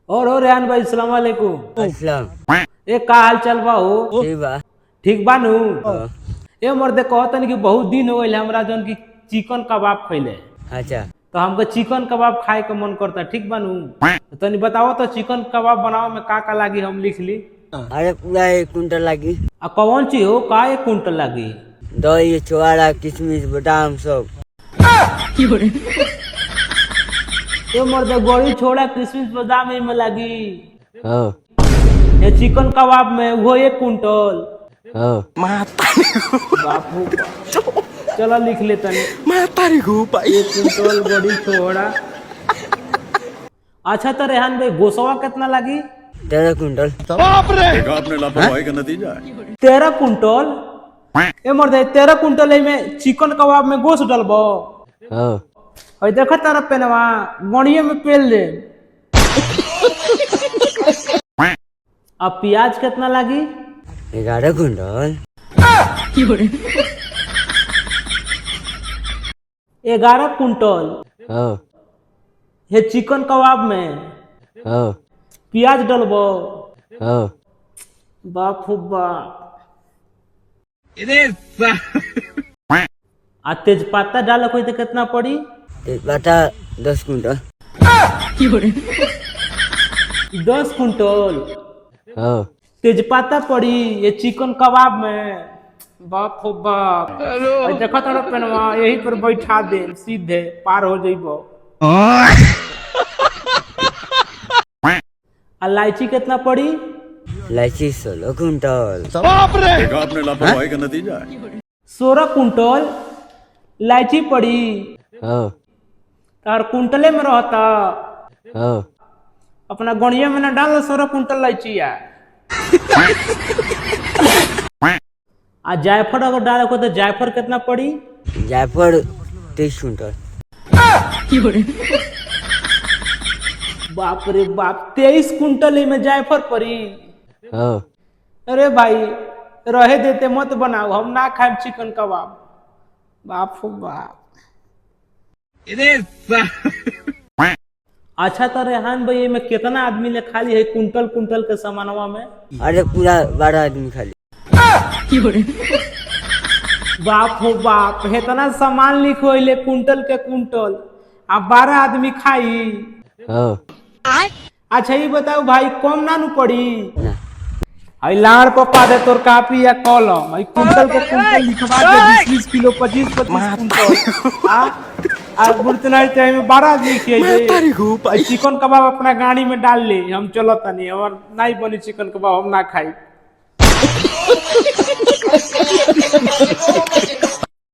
और रेहान भाई सलाम वालेकुम। अस्सलाम। ए का हाल चाल बा हो? ठीक बा। ठीक बा नु? हाँ। ए मर्दे कहतन कि बहुत दिन हो गइल हमरा जौन की चिकन कबाब खइले। अच्छा। तो हमको चिकन कबाब खाए का मन करता, ठीक बा नु? तो तनी बताओ तो चिकन कबाब बनाओ में का लागी हम लिख ली। अरे पूरा 1 कुंटल लागी। आ कौन चीज हो का 1 कुंटल लागी? दही छोड़ा किशमिश बादाम सब। ए मर्दे गोड़ी छोड़ा किशमिश बादाम में लागी। हाँ। ये चिकन कबाब में वो 1 कुंटल। हाँ। बापू चलो लिख ले तनी। 1 कुंटल गोड़ी छोड़ा। अच्छा तो रेहान भाई गोसवा कितना लगी? 13 कुंटल। देखा आपने लापरवाही का नतीजा है। 13 कुंटल? ए मर्दे 13 कुंटल में चिकन कबाब में गोश्त डलबो? हाँ। और देखो तारा पेनवा गणिये में पेल दे। अब प्याज कितना लगी? 11 कुंटल। 11 कुंटल? हाँ। ये चिकन कबाब में हाँ। प्याज डलबो? हाँ। बाप हो बाप। आ तेजपत्ता डालो कोई तो कितना पड़ी? तेजपत्ता 10 कुंटल। 10 कुंटल हाँ। तेजपत्ता पड़ी ये चिकन कबाब में। बाप हो बाप। और देखो तारा पेनवा यही पर बैठा दे सीधे पार हो जाइबो। इलायची कितना पड़ी? इलायची 16 कुंटल। देखा आपने लापरवाही का नतीजा है। 16 कुंटल इलायची पड़ी। हाँ। तार कुंटले में रहता, हाँ। अपना गणिया में ना डाल 16 कुंटल इलायची आ जायफल अगर डाले को तो जायफल कितना पड़ी? जायफल 23 कुंटल। बाप रे बाप 23 कुंटल में जायफल पड़ी। हाँ। अरे भाई रहे देते मत बनाओ, हम ना खाए चिकन कबाब। बाप हो बाप। अच्छा तो रेहान भाई में कितना आदमी ले खाली है कुंटल कुंटल के सामानवा में? अरे पूरा 12 आदमी खाली। बाप हो बाप इतना सामान लिखो ले कुंटल के कुंटल आ 12 आदमी खाई। हाँ। अच्छा ये बताओ भाई कम ना नु पड़ी? ना। आई लाड़ पप्पा दे तोर कापी या कलम आई कुंटल के कुंटल लिखवा दे 20 किलो 25 कुंटल आ बुर्तनाई ते में 12 आदमी खिए। चिकन कबाब अपना गाड़ी में डाल ले, हम चलो तनी और नहीं बनी चिकन कबाब हम ना खाई।